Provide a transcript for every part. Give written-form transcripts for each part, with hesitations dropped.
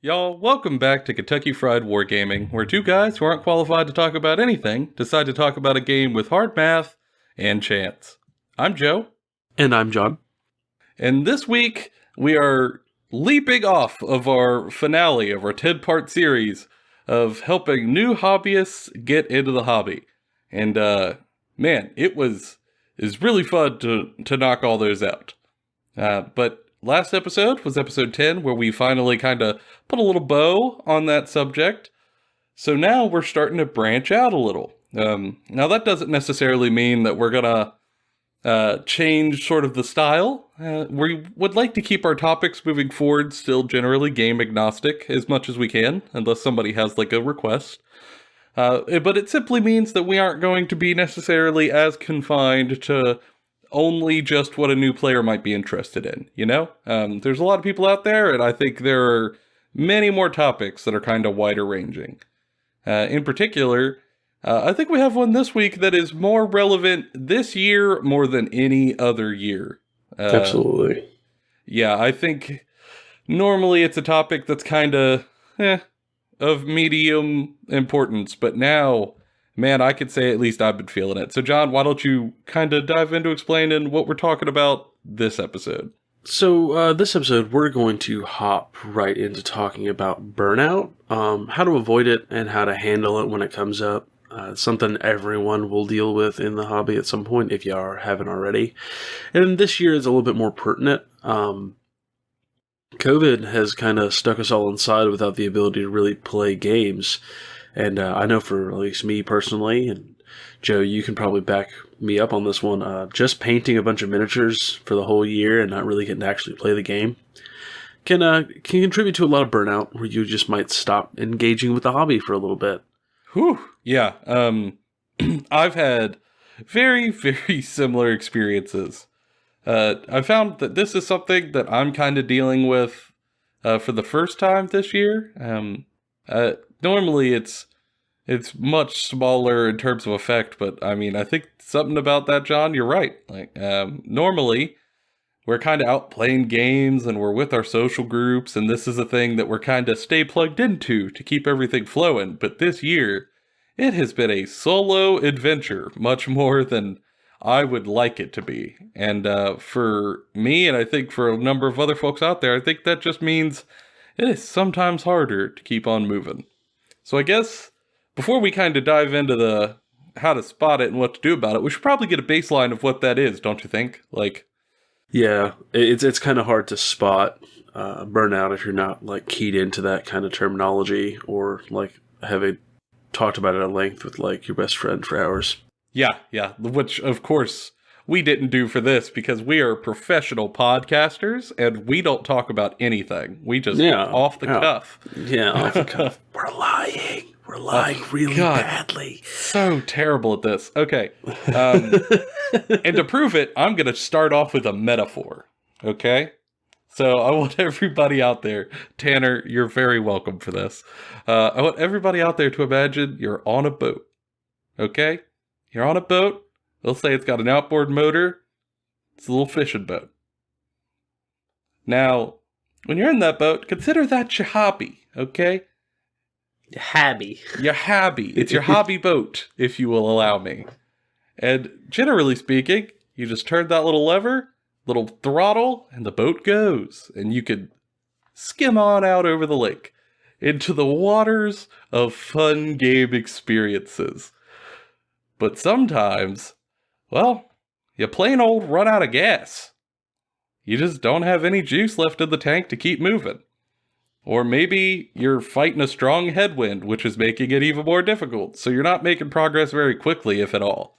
Y'all, welcome back to Kentucky Fried Wargaming, where two guys who aren't qualified to talk about anything decide to talk about a game with hard math and chance. I'm Joe. And I'm John. And this week, we are leaping off of our finale of our 10-part series of helping new hobbyists get into the hobby. And, man, it was really fun to knock all those out. But last episode was episode 10, where we finally kind of put a little bow on that subject. So now we're starting to branch out a little. Now that doesn't necessarily mean that we're gonna change sort of the style. We would like to keep our topics moving forward still generally game agnostic as much as we can, unless somebody has like a request. But it simply means that we aren't going to be necessarily as confined to only just what a new player might be interested in, you know? There's a lot of people out there, and I think there are many more topics that are kind of wider ranging. In particular, I think we have one this week that is more relevant this year more than any other year. Absolutely. Yeah, I think normally it's a topic that's kind of, of medium importance, but now, man, I could say at least I've been feeling it. So, John, why don't you kind of dive into explaining what we're talking about this episode? So, this episode, we're going to hop right into talking about burnout, how to avoid it, and how to handle it when it comes up. Something everyone will deal with in the hobby at some point, if you haven't already. And this year is a little bit more pertinent. COVID has kind of stuck us all inside without the ability to really play games. And I know for at least me personally, and Joe, you can probably back me up on this one, just painting a bunch of miniatures for the whole year and not really getting to actually play the game can contribute to a lot of burnout where you just might stop engaging with the hobby for a little bit. Whew, yeah. I've had very, very similar experiences. I found that this is something that I'm kind of dealing with for the first time this year. Normally it's much smaller in terms of effect, but I mean, I think something about that, John, you're right. Like, normally we're kind of out playing games and we're with our social groups, and this is a thing that we're kind of stay plugged into to keep everything flowing. But this year, it has been a solo adventure, much more than I would like it to be. And for me, and I think for a number of other folks out there, I think that just means it is sometimes harder to keep on moving. So I guess before we kind of dive into the how to spot it and what to do about it, we should probably get a baseline of what that is, don't you think? Like, yeah, it's kind of hard to spot burnout if you're not like keyed into that kind of terminology or like having talked about it at length with like your best friend for hours. Yeah, which of course we didn't do for this because we are professional podcasters and we don't talk about anything. We just off the cuff. Yeah, off the cuff. We're lying. We're lying really badly. So terrible at this. Okay. And to prove it, I'm going to start off with a metaphor. Okay? So I want everybody out there, Tanner, you're very welcome for this. I want everybody out there to imagine you're on a boat. Okay? You're on a boat. They'll say it's got an outboard motor. It's a little fishing boat. Now, when you're in that boat, consider that your hobby, okay? Your hobby. Your hobby. It's your hobby boat, if you will allow me. And generally speaking, you just turn that little lever, little throttle, and the boat goes. And you can skim on out over the lake into the waters of fun game experiences. But sometimes, well, you plain old run out of gas. You just don't have any juice left in the tank to keep moving. Or maybe you're fighting a strong headwind, which is making it even more difficult, so you're not making progress very quickly, if at all.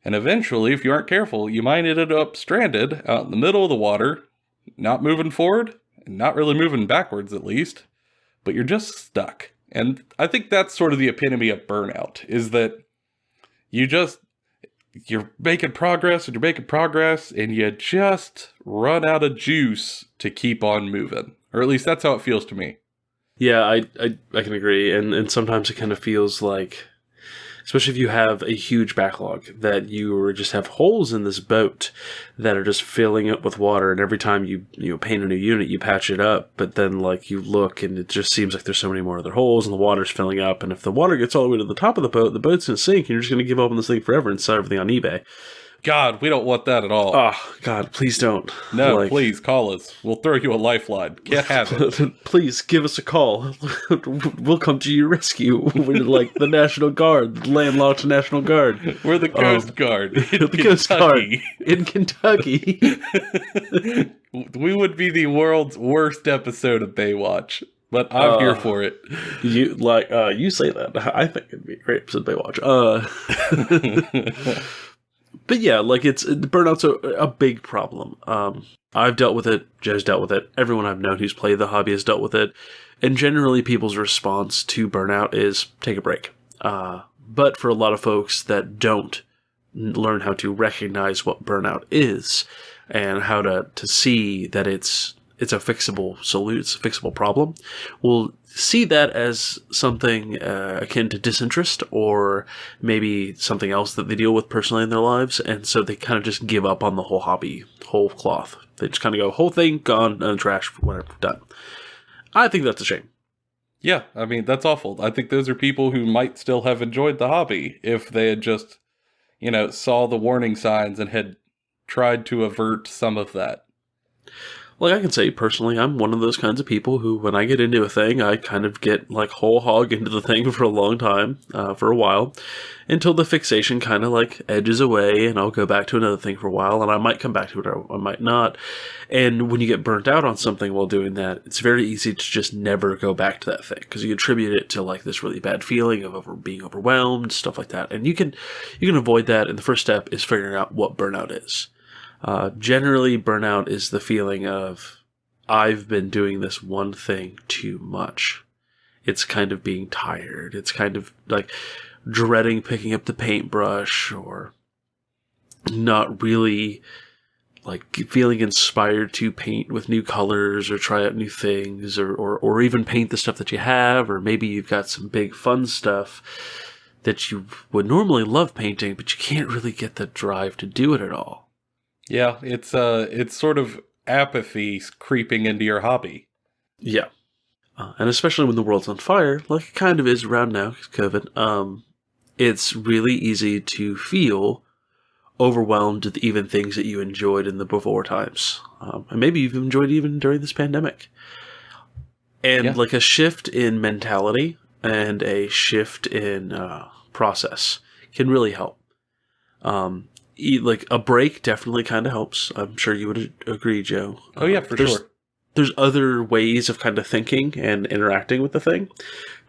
And eventually, if you aren't careful, you might end up stranded out in the middle of the water, not moving forward, and not really moving backwards at least, but you're just stuck. And I think that's sort of the epitome of burnout, is that you're making progress and you just run out of juice to keep on moving. Or at least that's how it feels to me. Yeah, I can agree. And sometimes it kind of feels like Especially if you have a huge backlog that you just have holes in this boat that are just filling up with water, and every time you paint a new unit, you patch it up, but then like you look and it just seems like there's so many more other holes and the water's filling up, and if the water gets all the way to the top of the boat's gonna sink, and you're just gonna give up on this thing forever and sell everything on eBay. God, we don't want that at all. Oh, God, please don't. No, please, call us. We'll throw you a lifeline. Can't have it. Please, give us a call. We'll come to your rescue. We're like the National Guard, the landlocked National Guard. We're the Coast Guard in the Coast Guard in Kentucky. We would be the world's worst episode of Baywatch, but I'm here for it. You say that. I think it'd be a great episode of Baywatch. But yeah, like burnout's a big problem. I've dealt with it. Joe's dealt with it. Everyone I've known who's played the hobby has dealt with it. And generally, people's response to burnout is take a break. But for a lot of folks that don't learn how to recognize what burnout is and how to see that it's a fixable fixable problem, will see that as something akin to disinterest, or maybe something else that they deal with personally in their lives, and so they kind of just give up on the whole hobby, whole cloth. They just kind of go, whole thing, gone, trash, whatever, done. I think that's a shame. Yeah, I mean, that's awful. I think those are people who might still have enjoyed the hobby if they had just, saw the warning signs and had tried to avert some of that. Like, I can say personally, I'm one of those kinds of people who, when I get into a thing, I kind of get like whole hog into the thing for a long time, for a while, until the fixation kind of like edges away, and I'll go back to another thing for a while, and I might come back to it or I might not. And when you get burnt out on something while doing that, it's very easy to just never go back to that thing, because you attribute it to like this really bad feeling of being overwhelmed, stuff like that. And you can avoid that, and the first step is figuring out what burnout is. Generally, burnout is the feeling of, I've been doing this one thing too much. It's kind of being tired. It's kind of like dreading picking up the paintbrush, or not really like feeling inspired to paint with new colors or try out new things, or even paint the stuff that you have, or maybe you've got some big fun stuff that you would normally love painting, but you can't really get the drive to do it at all. Yeah, it's sort of apathy creeping into your hobby. Yeah. And especially when the world's on fire, like it kind of is around now, because COVID, it's really easy to feel overwhelmed with even things that you enjoyed in the before times. And maybe you've enjoyed even during this pandemic. And like a shift in mentality and a shift in process can really help. Like a break definitely kind of helps. I'm sure you would agree, Joe. Oh yeah, for sure. There's other ways of kind of thinking and interacting with the thing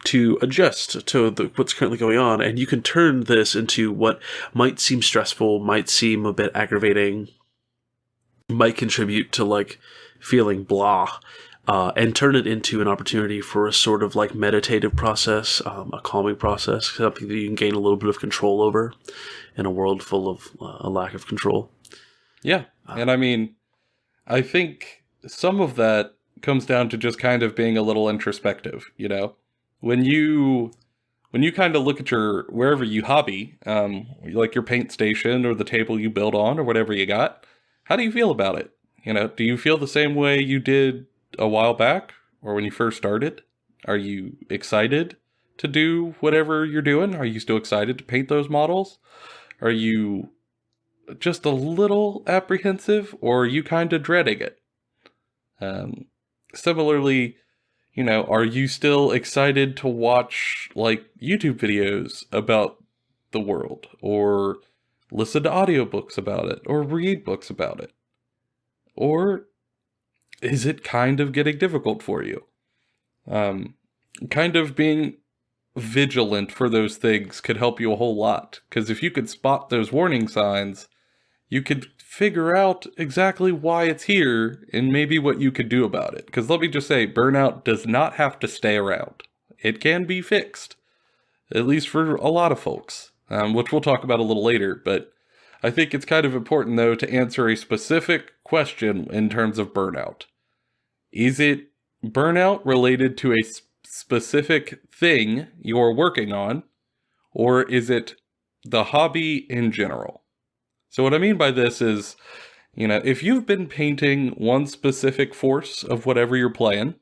to adjust to what's currently going on, and you can turn this into what might seem stressful, might seem a bit aggravating, might contribute to like feeling blah, and turn it into an opportunity for a sort of like meditative process, a calming process, something that you can gain a little bit of control over in a world full of a lack of control. Yeah. And I mean, I think some of that comes down to just kind of being a little introspective, When you kind of look at wherever you hobby, like your paint station or the table you build on or whatever you got, how do you feel about it? Do you feel the same way you did a while back or when you first started? Are you excited to do whatever you're doing? Are you still excited to paint those models? Are you just a little apprehensive, or are you kind of dreading it? Similarly, are you still excited to watch like YouTube videos about the world, or listen to audiobooks about it, or read books about it? Or is it kind of getting difficult for you? Kind of being vigilant for those things could help you a whole lot, because if you could spot those warning signs, you could figure out exactly why it's here and maybe what you could do about it. Because let me just say, burnout does not have to stay around. It can be fixed, at least for a lot of folks, which we'll talk about a little later. But I think it's kind of important, though, to answer a specific question in terms of burnout. Is it burnout related to a specific thing you're working on, or is it the hobby in general? So what I mean by this is, if you've been painting one specific force of whatever you're playing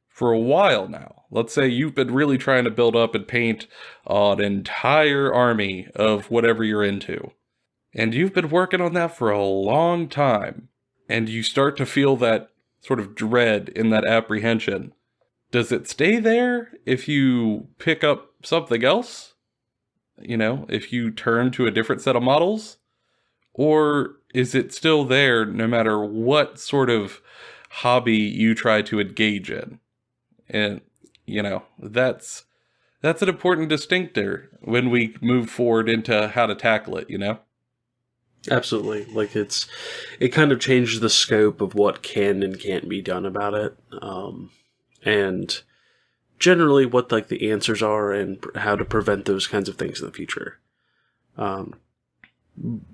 for a while now, let's say you've been really trying to build up and paint an entire army of whatever you're into, and you've been working on that for a long time, and you start to feel that sort of dread and that apprehension. Does it stay there if you pick up something else? If you turn to a different set of models? Or is it still there no matter what sort of hobby you try to engage in? And, that's an important distinctor when we move forward into how to tackle it, Absolutely. Like it kind of changes the scope of what can and can't be done about it. And generally what like the answers are and how to prevent those kinds of things in the future.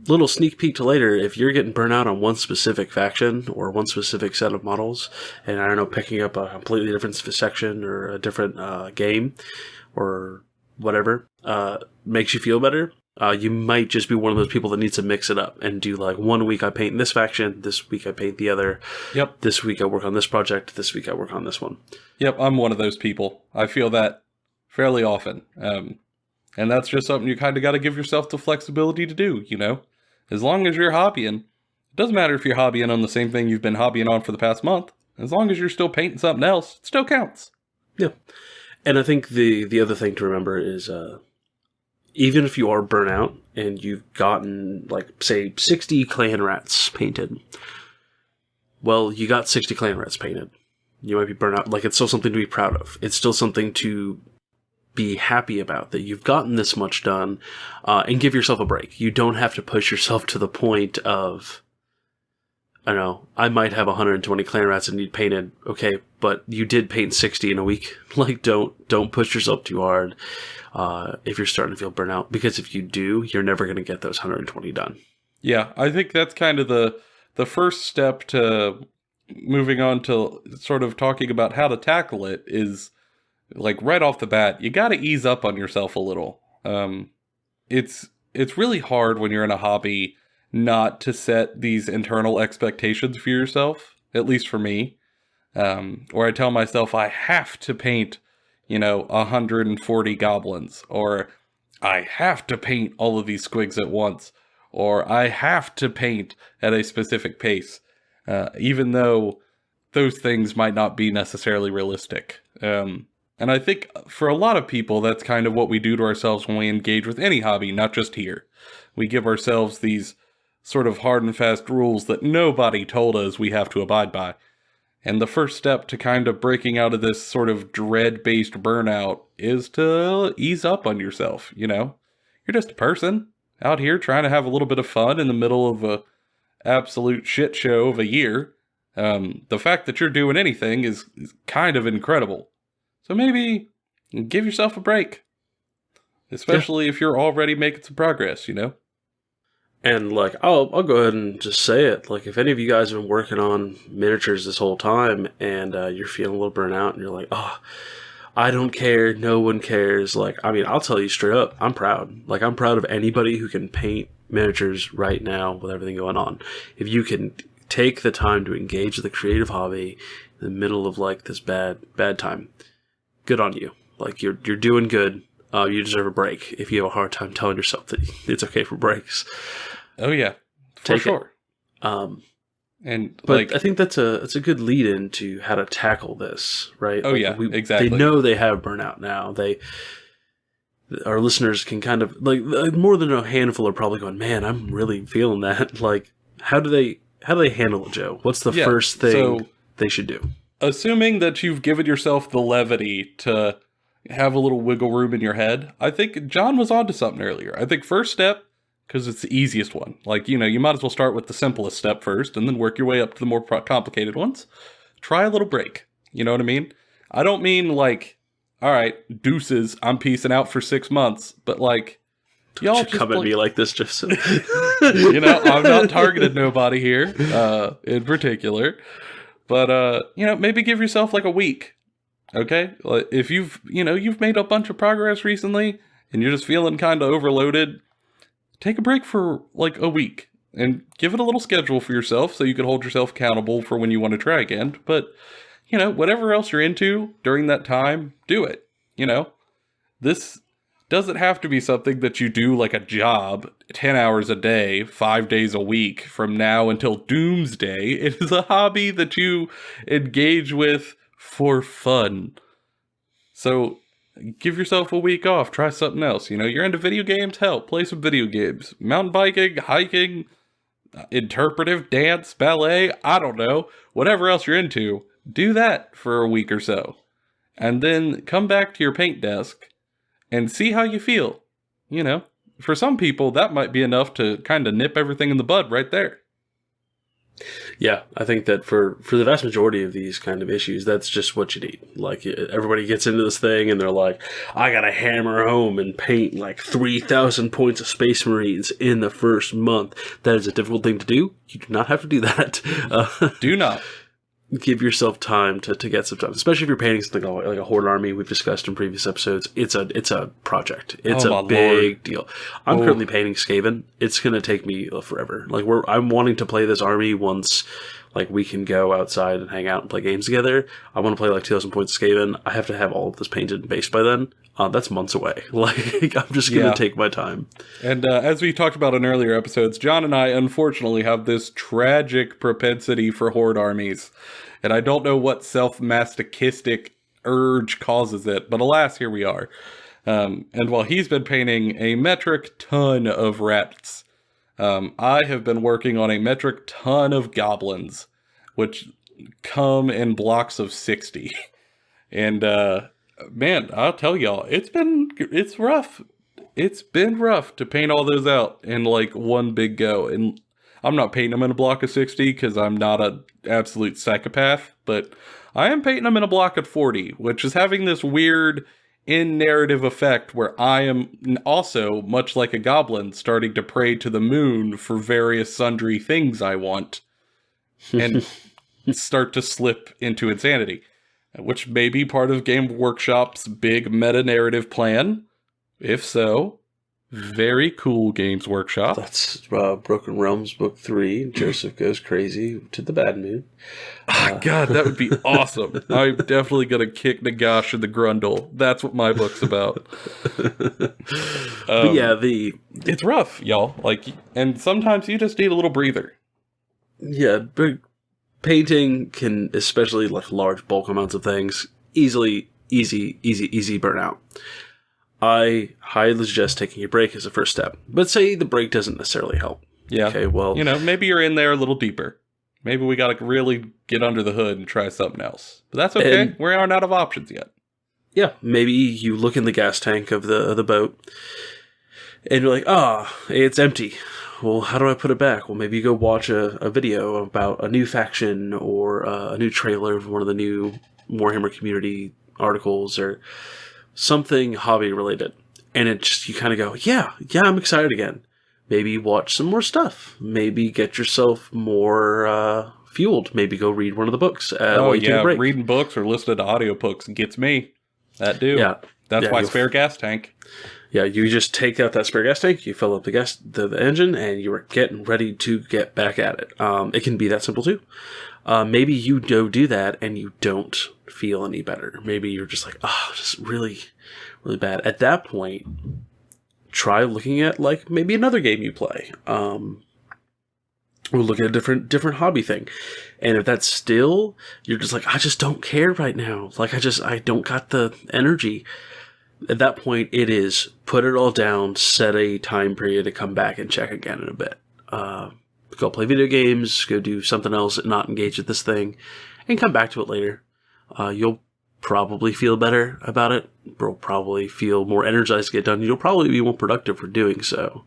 Little sneak peek to later, if you're getting burnt out on one specific faction or one specific set of models, and I don't know, picking up a completely different section or a different game or whatever makes you feel better, you might just be one of those people that needs to mix it up and do like 1 week I paint this faction, this week I paint the other. Yep. This week I work on this project, this week I work on this one. Yep, I'm one of those people. I feel that fairly often. And that's just something you kind of got to give yourself the flexibility to do, As long as you're hobbying, it doesn't matter if you're hobbying on the same thing you've been hobbying on for the past month. As long as you're still painting something else, it still counts. Yeah. And I think the other thing to remember is even if you are burnt out and you've gotten, like, say, 60 clan rats painted, well, you got 60 clan rats painted. You might be burnt out. Like, it's still something to be proud of. It's still something to be happy about, that you've gotten this much done, and give yourself a break. You don't have to push yourself to the point of, I don't know, I might have 120 clan rats and need painted. Okay, but you did paint 60 in a week. Like, don't push yourself too hard if you're starting to feel burnout, because if you do, you're never going to get those 120 done. Yeah, I think that's kind of the first step to moving on to sort of talking about how to tackle it is, like, right off the bat, you got to ease up on yourself a little. It's really hard when you're in a hobby not to set these internal expectations for yourself, at least for me. Or I tell myself I have to paint, 140 goblins, or I have to paint all of these squigs at once, or I have to paint at a specific pace, even though those things might not be necessarily realistic. And I think for a lot of people, that's kind of what we do to ourselves when we engage with any hobby, not just here. We give ourselves these sort of hard and fast rules that nobody told us we have to abide by. And the first step to kind of breaking out of this sort of dread-based burnout is to ease up on yourself, You're just a person out here trying to have a little bit of fun in the middle of a absolute shit show of a year. The fact that you're doing anything is kind of incredible. So maybe give yourself a break. Especially if you're already making some progress, And, like, I'll go ahead and just say it. Like, if any of you guys have been working on miniatures this whole time and you're feeling a little burnt out and you're like, oh, I don't care, no one cares. Like, I mean, I'll tell you straight up, I'm proud. Like, I'm proud of anybody who can paint miniatures right now with everything going on. If you can take the time to engage the creative hobby in the middle of, like, this bad time, good on you. Like, you're doing good. You deserve a break if you have a hard time telling yourself that it's okay for breaks. Oh yeah, for sure. But I think that's a good lead into how to tackle this, right? Oh, like, yeah, exactly. They know they have burnout now. Our listeners can kind of, like, more than a handful are probably going, man, I'm really feeling that. Like, how do they handle it, Joe? What's the first thing they should do? Assuming that you've given yourself the levity to have a little wiggle room in your head, I think John was onto something earlier. I think first step, because it's the easiest one. Like, you might as well start with the simplest step first and then work your way up to the more complicated ones. Try a little break. You know what I mean? I don't mean like, all right, deuces, I'm peacing out for 6 months, but like, y'all just come at me like this, just I'm not targeted nobody here, in particular. But, maybe give yourself like a week, okay? If you've made a bunch of progress recently and you're just feeling kind of overloaded, take a break for like a week and give it a little schedule for yourself so you can hold yourself accountable for when you want to try again. But, whatever else you're into during that time, do it. This doesn't have to be something that you do like a job, 10 hours a day, 5 days a week from now until doomsday. It is a hobby that you engage with for fun. So give yourself a week off, try something else. You're into video games, hell, play some video games. Mountain biking, hiking, interpretive, dance, ballet, I don't know. Whatever else you're into, do that for a week or so. And then come back to your paint desk and see how you feel. For some people, that might be enough to kind of nip everything in the bud right there. Yeah, I think that for the vast majority of these kind of issues, that's just what you need. Like, everybody gets into this thing and they're like, I gotta hammer home and paint like 3,000 points of Space Marines in the first month. That is a difficult thing to do. You do not have to do that. Do not. Give yourself time to get some time, especially if you're painting something like a Horde army we've discussed in previous episodes. It's a project. It's a big deal. I'm currently painting Skaven. It's going to take me forever. Like, I'm wanting to play this army once, like, we can go outside and hang out and play games together. I want to play like 2,000 points of Skaven. I have to have all of this painted and based by then. That's months away. Like, I'm just going to take my time. And as we talked about in earlier episodes, John and I unfortunately have this tragic propensity for Horde armies. And I don't know what self-masochistic urge causes it, but alas, here we are. And while he's been painting a metric ton of rats, I have been working on a metric ton of goblins, which come in blocks of 60. And, man, I'll tell y'all, it's rough. It's been rough to paint all those out in like one big go. And I'm not painting them in a block of 60 because I'm not an absolute psychopath, but I am painting them in a block of 40, which is having this weird in-narrative effect where I am also, much like a goblin, starting to pray to the moon for various sundry things I want and start to slip into insanity, which may be part of Game Workshop's big meta-narrative plan. If so, very cool, Games Workshop. That's Broken Realms Book 3. Joseph Goes Crazy to the Bad Moon. God, that would be awesome. I'm definitely going to kick Nagash in the grundle. That's what my book's about. But yeah, it's rough, y'all. And sometimes you just need a little breather. Yeah, but painting can, especially like large bulk amounts of things, easy burnout. I highly suggest taking a break as a first step. But say the break doesn't necessarily help. Yeah. Okay, well, maybe you're in there a little deeper. Maybe we got to really get under the hood and try something else. But that's okay. We aren't out of options yet. Yeah, maybe you look in the gas tank of the boat and you're like, it's empty. Well, how do I put it back? Well, maybe you go watch a video about a new faction or a new trailer of one of the new Warhammer community articles or something hobby related. And it just, you kind of go, yeah, I'm excited again. Maybe watch some more stuff. Maybe get yourself more fueled. Maybe go read one of the books while you take a break. Reading books or listening to audiobooks gets me. That do. Yeah. That's why spare gas tank. Yeah, you just take out that spare gas tank, you fill up the engine, and you are getting ready to get back at it. It can be that simple too. Maybe you do that and you don't feel any better. Maybe you're just like, just really, really bad. At that point, try looking at like maybe another game you play. Or look at a different hobby thing. And if that's still, you're just like, I just don't care right now. Like I don't got the energy. At that point, it is put it all down, set a time period to come back and check again in a bit. Go play video games, go do something else, not engage with this thing, and come back to it later. You'll probably feel better about it. You'll probably feel more energized to get done. You'll probably be more productive for doing so.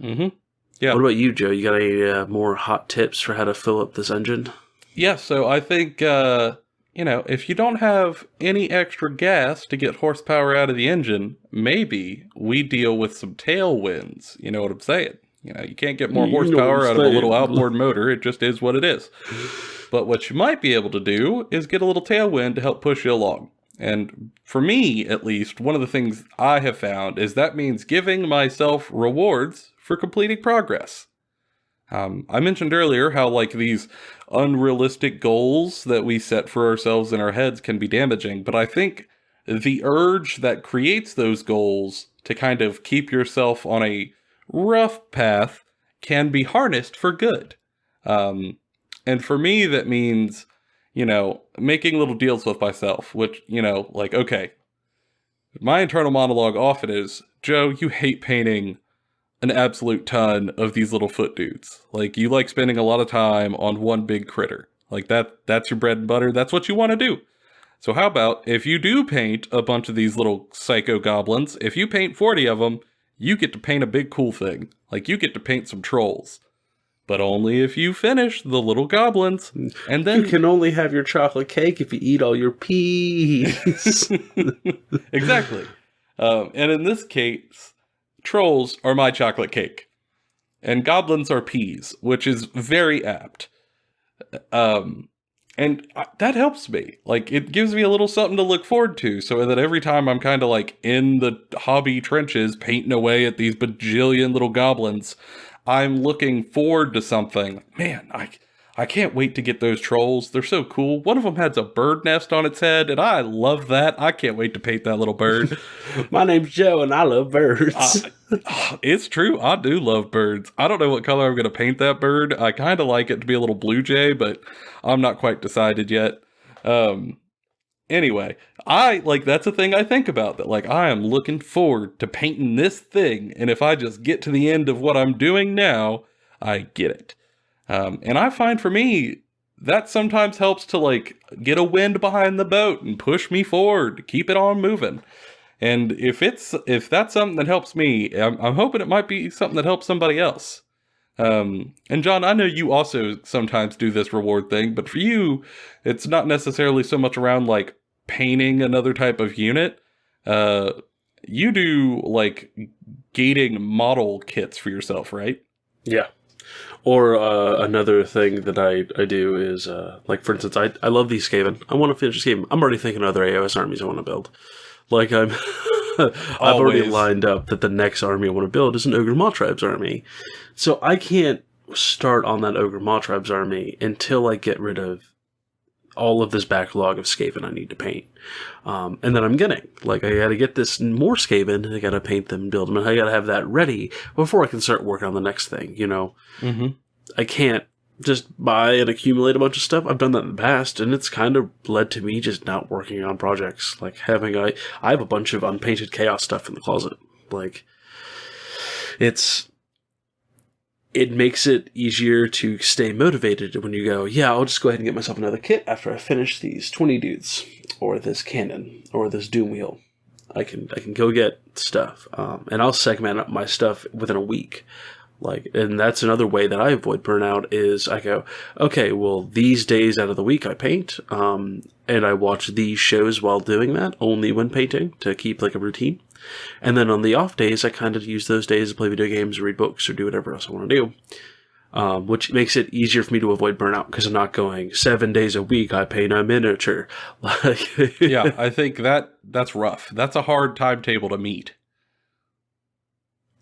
Mm-hmm. Yeah. What about you, Joe? You got any more hot tips for how to fill up this engine? Yeah, so I think, if you don't have any extra gas to get horsepower out of the engine, maybe we deal with some tailwinds. You know what I'm saying? You can't get more horsepower out of a little outboard motor. It just is what it is. But what you might be able to do is get a little tailwind to help push you along. And for me, at least, one of the things I have found is that means giving myself rewards for completing progress. I mentioned earlier how, like, these unrealistic goals that we set for ourselves in our heads can be damaging, but I think the urge that creates those goals to kind of keep yourself on a rough path can be harnessed for good. And for me, that means, making little deals with myself, which, like, okay, my internal monologue often is, Joe, you hate painting an absolute ton of these little foot dudes. Like, you like spending a lot of time on one big critter. Like, that's your bread and butter. That's what you want to do. So how about if you do paint a bunch of these little psycho goblins, if you paint 40 of them, you get to paint a big cool thing. Like, you get to paint some trolls. But only if you finish the little goblins. And then you can only have your chocolate cake if you eat all your peas. Exactly. And in this case, trolls are my chocolate cake. And goblins are peas, which is very apt. And that helps me. Like, it gives me a little something to look forward to, so that every time I'm kind of like in the hobby trenches painting away at these bajillion little goblins, I'm looking forward to something. Man, I can't wait to get those trolls. They're so cool. One of them has a bird nest on its head, and I love that. I can't wait to paint that little bird. My name's Joe, and I love birds. It's true. I do love birds. I don't know what color I'm going to paint that bird. I kind of like it to be a little blue jay, but I'm not quite decided yet. Anyway, that's a thing I think about, that like I am looking forward to painting this thing, and if I just get to the end of what I'm doing now, I get it. And I find for me, that sometimes helps to like get a wind behind the boat and push me forward, keep it on moving. And if that's something that helps me, I'm hoping it might be something that helps somebody else. And John, I know you also sometimes do this reward thing, but for you, it's not necessarily so much around like painting another type of unit. You do like gating model kits for yourself, right? Yeah. Or another thing that I do is, like, for instance, I love these Skaven. I want to finish Skaven. I'm already thinking of other AOS armies I want to build. Like, I've already lined up that the next army I want to build is an Ogre Maw Tribes army. So I can't start on that Ogre Maw Tribes army until I get rid of all of this backlog of Skaven I need to paint. And then I'm getting, like, I gotta get this more Skaven, I gotta paint them, build them, and I gotta have that ready before I can start working on the next thing, Mm-hmm. I can't just buy and accumulate a bunch of stuff. I've done that in the past, and it's kind of led to me just not working on projects. Like, I have a bunch of unpainted chaos stuff in the closet. Like, it makes it easier to stay motivated when you go, yeah, I'll just go ahead and get myself another kit after I finish these 20 dudes, or this cannon, or this doom wheel. I can go get stuff, and I'll segment up my stuff within a week. Like, and that's another way that I avoid burnout is I go, okay, well, these days out of the week I paint, and I watch these shows while doing that, only when painting, to keep like a routine. And then on the off days, I kind of use those days to play video games, or read books, or do whatever else I want to do. Which makes it easier for me to avoid burnout, because I'm not going 7 days a week I paint a miniature. Yeah, I think that's rough. That's a hard timetable to meet.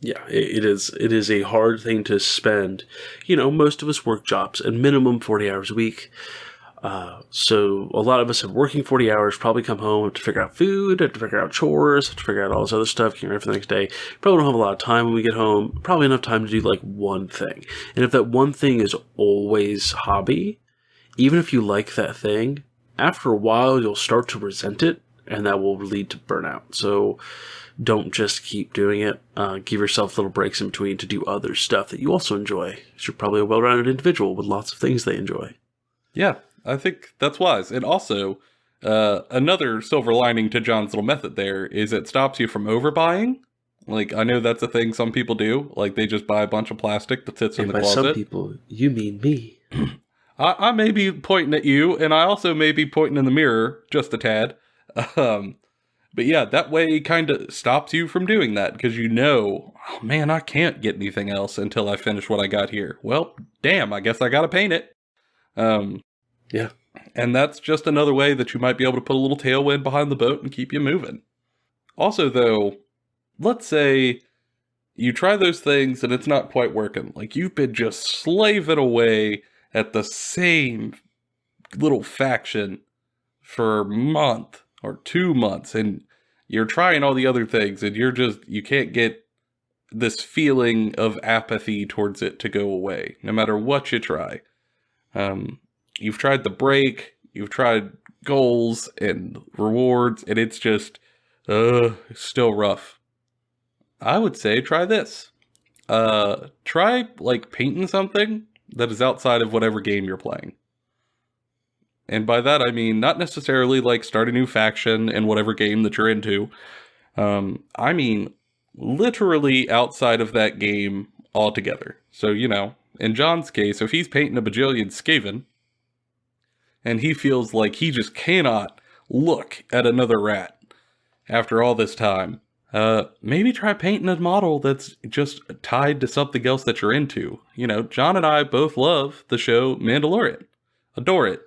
Yeah, it is. It is a hard thing to spend. Most of us work jobs and minimum 40 hours a week. So a lot of us have working 40 hours, probably come home, have to figure out food, have to figure out chores, have to figure out all this other stuff, getting ready for the next day. Probably don't have a lot of time when we get home. Probably enough time to do like one thing. And if that one thing is always hobby, even if you like that thing, after a while you'll start to resent it, and that will lead to burnout. So don't just keep doing it. Give yourself little breaks in between to do other stuff that you also enjoy. You're probably a well-rounded individual with lots of things they enjoy. Yeah, I think that's wise. And also, another silver lining to John's little method there is it stops you from overbuying. Like, I know that's a thing some people do. Like, they just buy a bunch of plastic that sits in the closet. And by some people, you mean me. I may be pointing at you, and I also may be pointing in the mirror just a tad. But yeah, that way kind of stops you from doing that, because oh man, I can't get anything else until I finish what I got here. Well, damn, I guess I gotta paint it. Yeah. And that's just another way that you might be able to put a little tailwind behind the boat and keep you moving. Also, though, let's say you try those things and it's not quite working. Like, you've been just slaving away at the same little faction for a month or 2 months, and you're trying all the other things, and you can't get this feeling of apathy towards it to go away, no matter what you try. You've tried the break, you've tried goals and rewards, and it's just, still rough. I would say try this. Try, like, painting something that is outside of whatever game you're playing. And by that, I mean, not necessarily, like, start a new faction in whatever game that you're into. I mean, literally outside of that game altogether. So, in John's case, if he's painting a bajillion Skaven, and he feels like he just cannot look at another rat after all this time, maybe try painting a model that's just tied to something else that you're into. John and I both love the show Mandalorian. Adore it.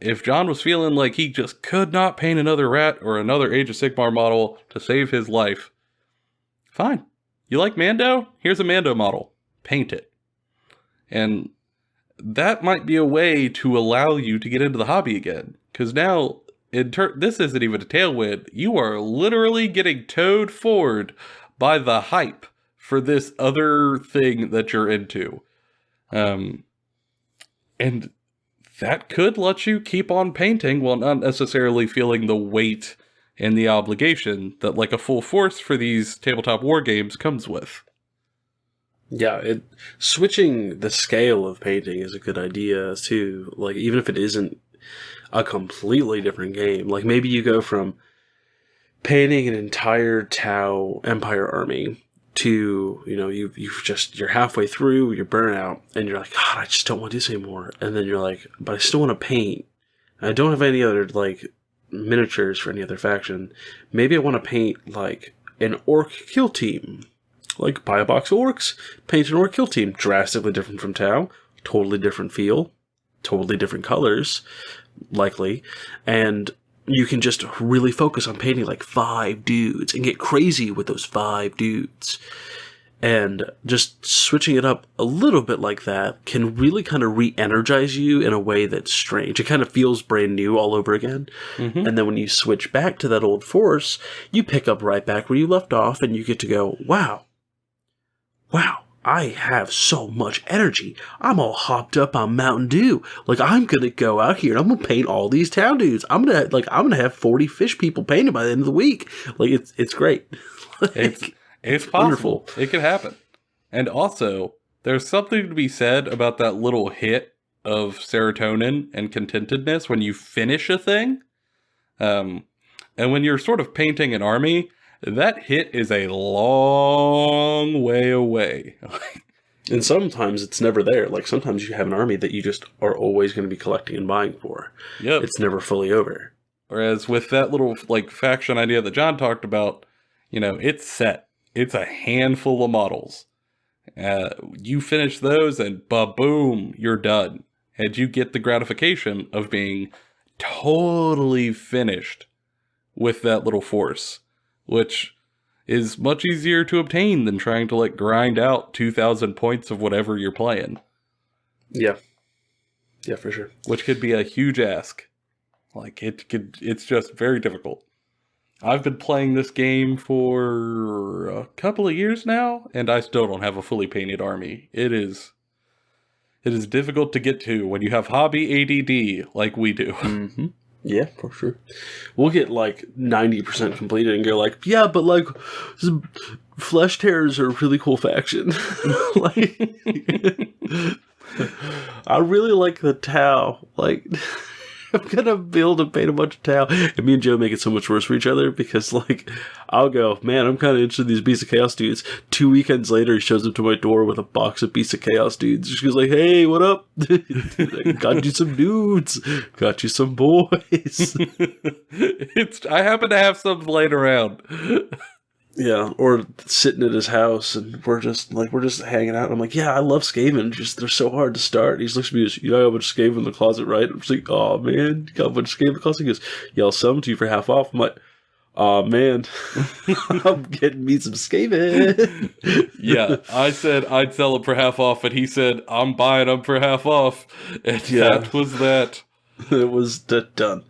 If John was feeling like he just could not paint another rat or another Age of Sigmar model to save his life, fine. You like Mando? Here's a Mando model. Paint it. And that might be a way to allow you to get into the hobby again. Because now, this isn't even a tailwind. You are literally getting towed forward by the hype for this other thing that you're into. And that could let you keep on painting while not necessarily feeling the weight and the obligation that, like, a full force for these tabletop war games comes with. Yeah, switching the scale of painting is a good idea too. Like, even if it isn't a completely different game, like maybe you go from painting an entire Tau Empire army to, you're halfway through your Burnout, and you're like, God, I just don't want to do this anymore. And then you're like, but I still want to paint. I don't have any other, like, miniatures for any other faction. Maybe I want to paint, like, an orc kill team. Like, buy a box of orcs, paint an orc kill team. Drastically different from Tau. Totally different feel. Totally different colors, likely. And you can just really focus on painting like 5 dudes and get crazy with those 5 dudes. And just switching it up a little bit like that can really kind of re-energize you in a way that's strange. It kind of feels brand new all over again. Mm-hmm. And then when you switch back to that old force, you pick up right back where you left off, and you get to go, wow, I have so much energy. I'm all hopped up on Mountain Dew. Like, I'm going to go out here and I'm going to paint all these town dudes. I'm going to have 40 fish people painted by the end of the week. Like, it's great. It's possible. Wonderful. It could happen. And also, there's something to be said about that little hit of serotonin and contentedness when you finish a thing. And when you're sort of painting an army, that hit is a long way away. And sometimes it's never there. Like, sometimes you have an army that you just are always going to be collecting and buying for. Yep. It's never fully over. Whereas with that little, like, faction idea that John talked about, it's set. It's a handful of models. You finish those and ba-boom, you're done. And you get the gratification of being totally finished with that little force, which is much easier to obtain than trying to, like, grind out 2,000 points of whatever you're playing. Yeah. Yeah, for sure. Which could be a huge ask. Like, it's just very difficult. I've been playing this game for a couple of years now, and I still don't have a fully painted army. It is difficult to get to when you have hobby ADD like we do. Mm-hmm. Yeah, for sure. We'll get like 90% completed and go like, yeah, but like Flesh Tearers are a really cool faction. Like, I really like the Tau. Like, I'm gonna build and paint a bunch of Tau. And me and Joe make it so much worse for each other because, like, I'll go, man, I'm kind of interested in these Beasts of Chaos dudes. 2 weekends later, he shows up to my door with a box of Beasts of Chaos dudes. She goes like, hey, what up? Got you some dudes. Got you some boys. I happen to have some laying around. Yeah, or sitting at his house and we're just hanging out. I'm like, yeah, I love Skaven. Just they're so hard to start. He looks at me, and goes, you got a bunch of Skaven in the closet, right? I'm just like, oh man, you got a bunch of Skaven in the closet. He goes, yeah, I'll sell them to you for half off. I'm like, oh man, I'm getting me some Skaven. Yeah, I said I'd sell them for half off, and he said I'm buying them for half off, and that was that. It was done.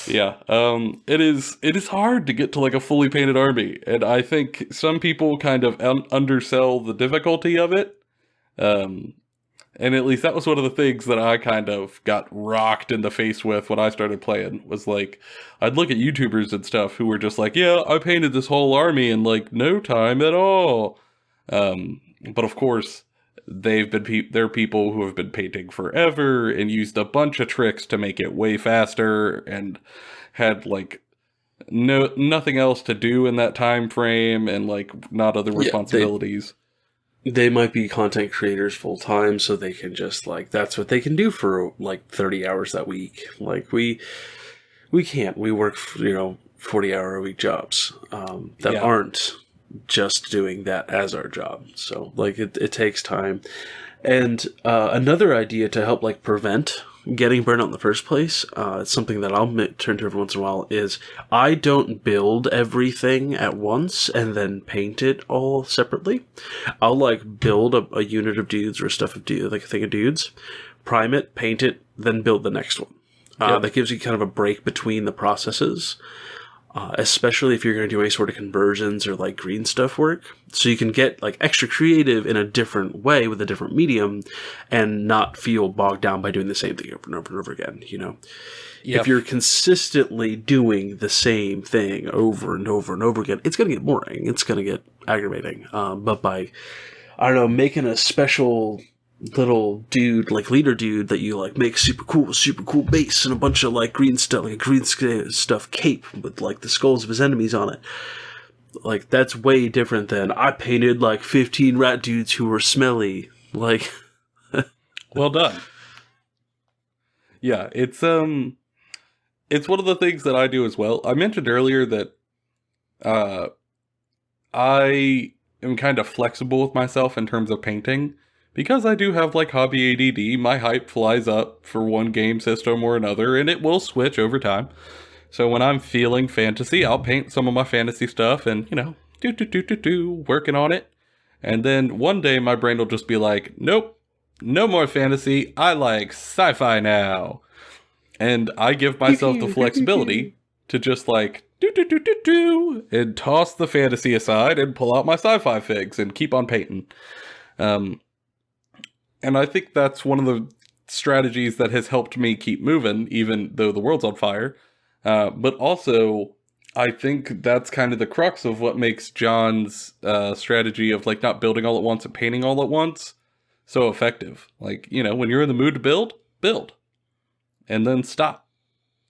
Yeah, it is hard to get to like a fully painted army, and I think some people kind of undersell the difficulty of it. And at least that was one of the things that I kind of got rocked in the face with when I started playing, was like, I'd look at YouTubers and stuff who were just like, yeah, I painted this whole army in like no time at all. But of course, they're people who have been painting forever and used a bunch of tricks to make it way faster and had like nothing else to do in that time frame and like not other responsibilities. They might be content creators full time, so they can just like, that's what they can do for like 30 hours that week. Like we can't. We work 40-hour a week jobs that aren't just doing that as our job. So like it takes time. And another idea to help like prevent getting burnout in the first place, it's something that I'll turn to every once in a while, is I don't build everything at once and then paint it all separately. I'll like build a unit of dudes or stuff of dudes, like a thing of dudes, prime it, paint it, then build the next one. That gives you kind of a break between the processes. Especially if you're going to do any sort of conversions or like green stuff work. So you can get like extra creative in a different way with a different medium and not feel bogged down by doing the same thing over and over and over again, Yep. If you're consistently doing the same thing over and over and over again, it's going to get boring. It's going to get aggravating. But by, I don't know, making a special little dude, like leader dude, that you like make super cool base and a bunch of like green stuff, like a green stuff cape with like the skulls of his enemies on it. Like that's way different than I painted like 15 rat dudes who were smelly. Like, well done. Yeah, it's one of the things that I do as well. I mentioned earlier that I am kind of flexible with myself in terms of painting. Because I do have, like, hobby ADD, my hype flies up for one game system or another, and it will switch over time. So when I'm feeling fantasy, I'll paint some of my fantasy stuff and, working on it. And then one day my brain will just be like, nope, no more fantasy, I like sci-fi now. And I give myself the flexibility to just, like, and toss the fantasy aside and pull out my sci-fi figs and keep on painting. And I think that's one of the strategies that has helped me keep moving, even though the world's on fire. But also, I think that's kind of the crux of what makes John's strategy of like not building all at once and painting all at once so effective. Like, when you're in the mood to build. And then stop.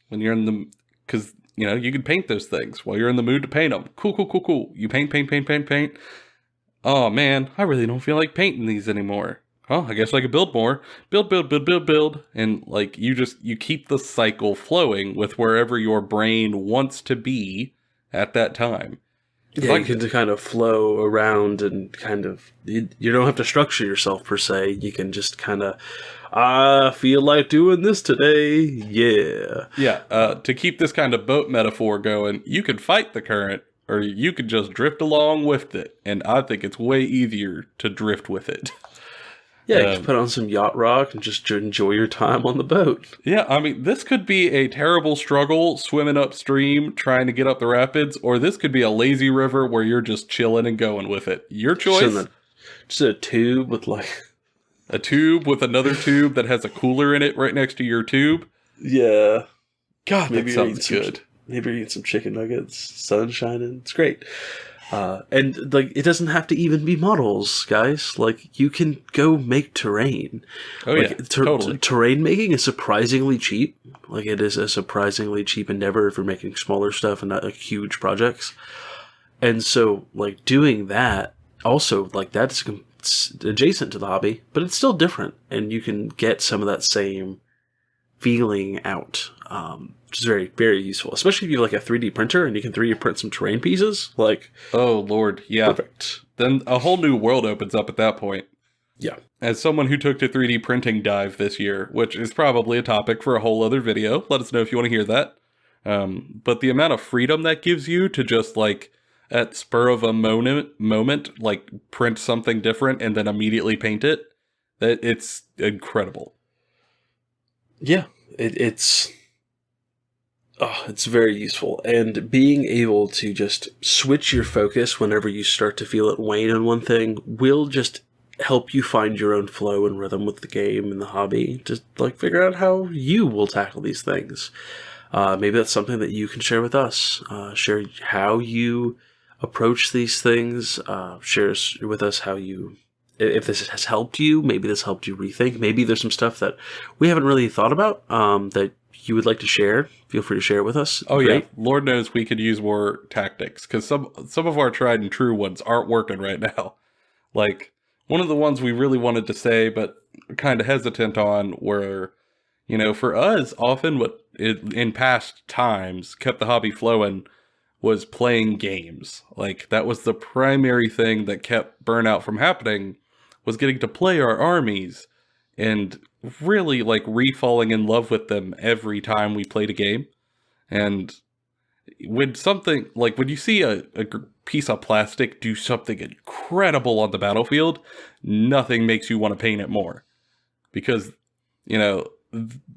When you're in the... Because, you can paint those things while you're in the mood to paint them. Cool. You paint. Oh, man, I really don't feel like painting these anymore. Oh, I guess I could build more. Build. And, like, you keep the cycle flowing with wherever your brain wants to be at that time. Yeah, you can kind of flow around and kind of... You don't have to structure yourself, per se. You can just kind of... I feel like doing this today. Yeah. Yeah, to keep this kind of boat metaphor going, you can fight the current, or you could just drift along with it. And I think it's way easier to drift with it. Yeah, you can put on some yacht rock and just enjoy your time on the boat. Yeah, I mean, this could be a terrible struggle swimming upstream, trying to get up the rapids, or this could be a lazy river where you're just chilling and going with it. Your choice. Just a tube with like... A tube with another tube that has a cooler in it right next to your tube. Yeah. God, that sounds good. Maybe you're eating some chicken nuggets, sun shining. It's great. And like, it doesn't have to even be models, guys. Like, you can go make terrain. Oh, like, yeah, totally. Terrain making is surprisingly cheap. Like, it is a surprisingly cheap endeavor if you're making smaller stuff and not like huge projects. And so, like, doing that also, like, that's adjacent to the hobby, but it's still different. And you can get some of that same feeling out. which is very, very useful. Especially if you have like a 3D printer and you can 3D print some terrain pieces. Like, oh, Lord, yeah. perfect. Then a whole new world opens up at that point. Yeah. As someone who took to 3D printing dive this year, which is probably a topic for a whole other video, let us know if you want to hear that. But the amount of freedom that gives you to just like at spur of a moment, like print something different and then immediately paint it, it's incredible. Yeah, it's very useful. And being able to just switch your focus whenever you start to feel it wane on one thing will just help you find your own flow and rhythm with the game and the hobby. Just like figure out how you will tackle these things. Maybe that's something that you can share with us. Share how you approach these things. Share with us how you, if this has helped you, maybe this helped you rethink. Maybe there's some stuff that we haven't really thought about that you would like to share. Feel free to share it with us. Oh, great. Yeah. Lord knows we could use more tactics because some of our tried and true ones aren't working right now. Like, one of the ones we really wanted to say but kind of hesitant on were, you know, for us, often what in past times kept the hobby flowing was playing games. Like, that was the primary thing that kept Burnout from happening, was getting to play our armies and really, like, re-falling in love with them every time we played a game. And when something, like, when you see a piece of plastic do something incredible on the battlefield, nothing makes you want to paint it more. Because, you know,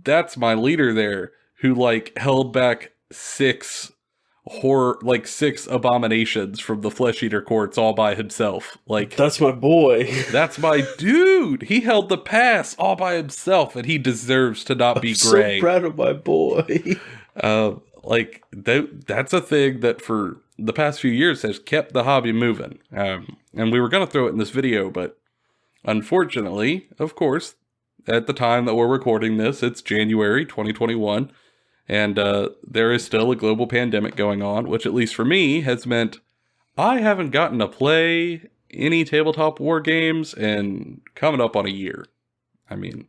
that's my leader there, who, like, held back six abominations from the Flesh Eater courts all by himself. Like, that's my boy. That's my dude. He held the pass all by himself, and he deserves to not be gray. So proud of my boy. Like, that's a thing that for the past few years has kept the hobby moving. And we were going to throw it in this video, but unfortunately, of course, at the time that we're recording this, it's January 2021. And there is still a global pandemic going on, which at least for me has meant I haven't gotten to play any tabletop war games in coming up on a year. I mean,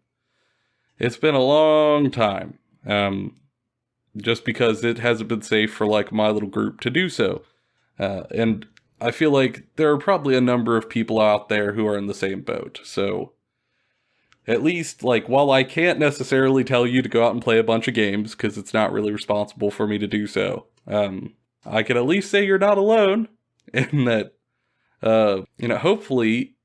it's been a long time. Just because it hasn't been safe for like my little group to do so. And I feel like there are probably a number of people out there who are in the same boat. So at least, like, while I can't necessarily tell you to go out and play a bunch of games, because it's not really responsible for me to do so, I can at least say you're not alone, and that, you know, hopefully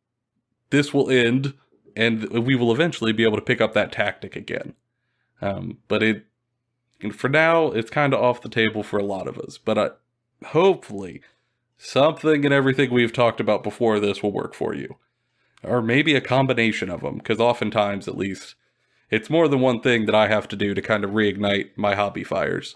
this will end, and we will eventually be able to pick up that tactic again. But for now, it's kind of off the table for a lot of us. But hopefully, something and everything we've talked about before this will work for you. Or maybe a combination of them, because oftentimes, at least, it's more than one thing that I have to do to kind of reignite my hobby fires.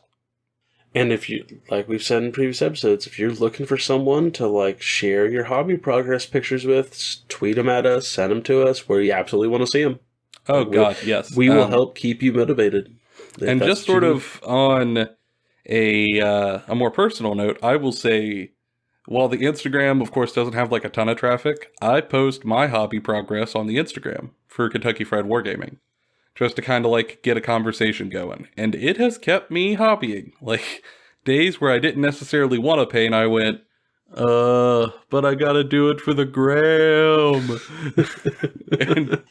And if you, like we've said in previous episodes, if you're looking for someone to, like, share your hobby progress pictures with, tweet them at us, send them to us, where you absolutely want to see them. Oh, God, yes. We will help keep you motivated. And just sort of on a more personal note, I will say, while the Instagram, of course, doesn't have like a ton of traffic, I post my hobby progress on the Instagram for Kentucky Fried Wargaming, just to kind of like get a conversation going. And it has kept me hobbying. Like, days where I didn't necessarily want to paint, I went, but I gotta do it for the gram. And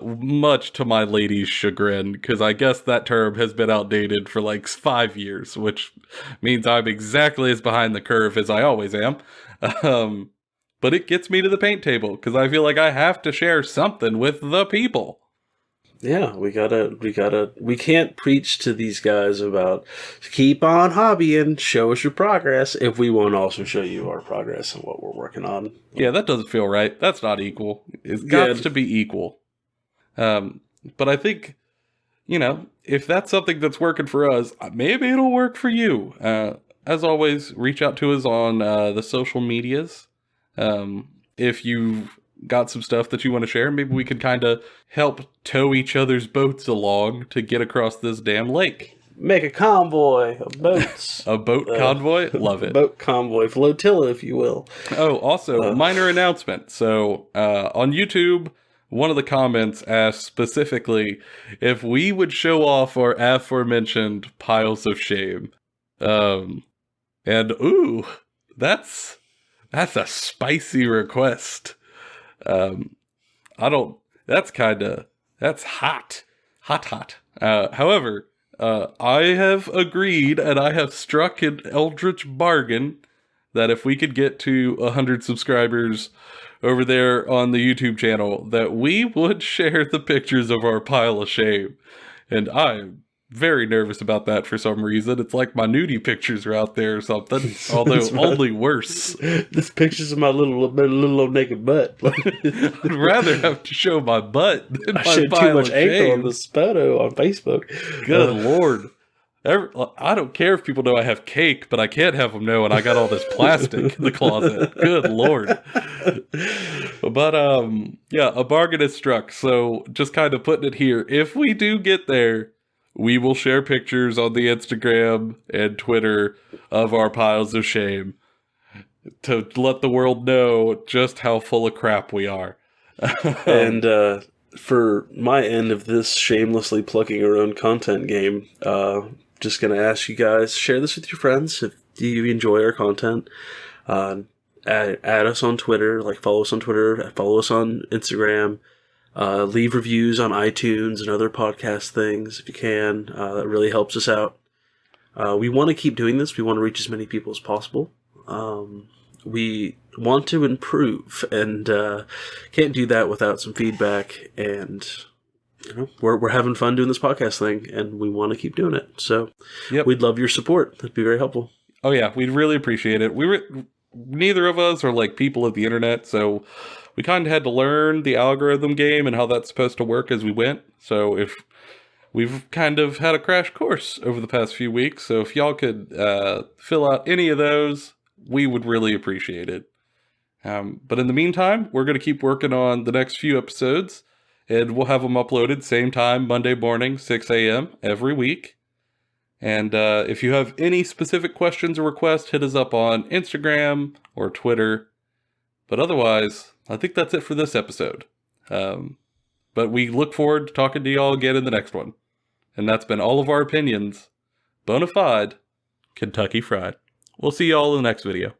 much to my lady's chagrin, because I guess that term has been outdated for like 5 years, which means I'm exactly as behind the curve as I always am. But it gets me to the paint table, because I feel like I have to share something with the people. Yeah, we can't preach to these guys about keep on hobbying, show us your progress, if we won't also show you our progress and what we're working on. Yeah, that doesn't feel right. That's not equal. It's got to be equal. But I think, you know, if that's something that's working for us, maybe it'll work for you. As always, reach out to us on the social medias. If you've got some stuff that you want to share, maybe we could kind of help tow each other's boats along to get across this damn lake. Make a convoy of boats. A boat convoy? Love it. Boat convoy, flotilla, if you will. Oh, also, minor announcement. So, on YouTube, one of the comments asked specifically if we would show off our aforementioned piles of shame. And ooh, that's a spicy request. That's hot. Hot. However, I have agreed and I have struck an eldritch bargain that if we could get to 100 subscribers over there on the YouTube channel, that we would share the pictures of our pile of shame. And I'm very nervous about that for some reason. It's like my nudie pictures are out there or something, although only worse. This picture's of my little old naked butt. I'd rather have to show my butt than I my showed too pile much of ankle shame. on this photo on Facebook. Good Lord. I don't care if people know I have cake, but I can't have them know and I got all this plastic in the closet. Good Lord. But, yeah, a bargain is struck. So just kind of putting it here. If we do get there, we will share pictures on the Instagram and Twitter of our piles of shame to let the world know just how full of crap we are. And for my end of this shamelessly plugging our own content game, just going to ask you guys, share this with your friends if you enjoy our content. Add us on Twitter, follow us on Twitter, follow us on Instagram. Leave reviews on iTunes and other podcast things if you can. That really helps us out. We want to keep doing this. We want to reach as many people as possible. We want to improve and can't do that without some feedback. And we're having fun doing this podcast thing, and we want to keep doing it. So We'd love your support. That'd be very helpful. Oh yeah, we'd really appreciate it. Neither of us are people of the internet, so we kind of had to learn the algorithm game and how that's supposed to work as we went. So if we've kind of had a crash course over the past few weeks, so if y'all could fill out any of those, we would really appreciate it. But in the meantime, we're going to keep working on the next few episodes, and we'll have them uploaded same time, Monday morning, 6 a.m. every week. And if you have any specific questions or requests, hit us up on Instagram or Twitter. But otherwise, I think that's it for this episode. But we look forward to talking to y'all again in the next one. And that's been all of our opinions. Bona fide, Kentucky Fried. We'll see y'all in the next video.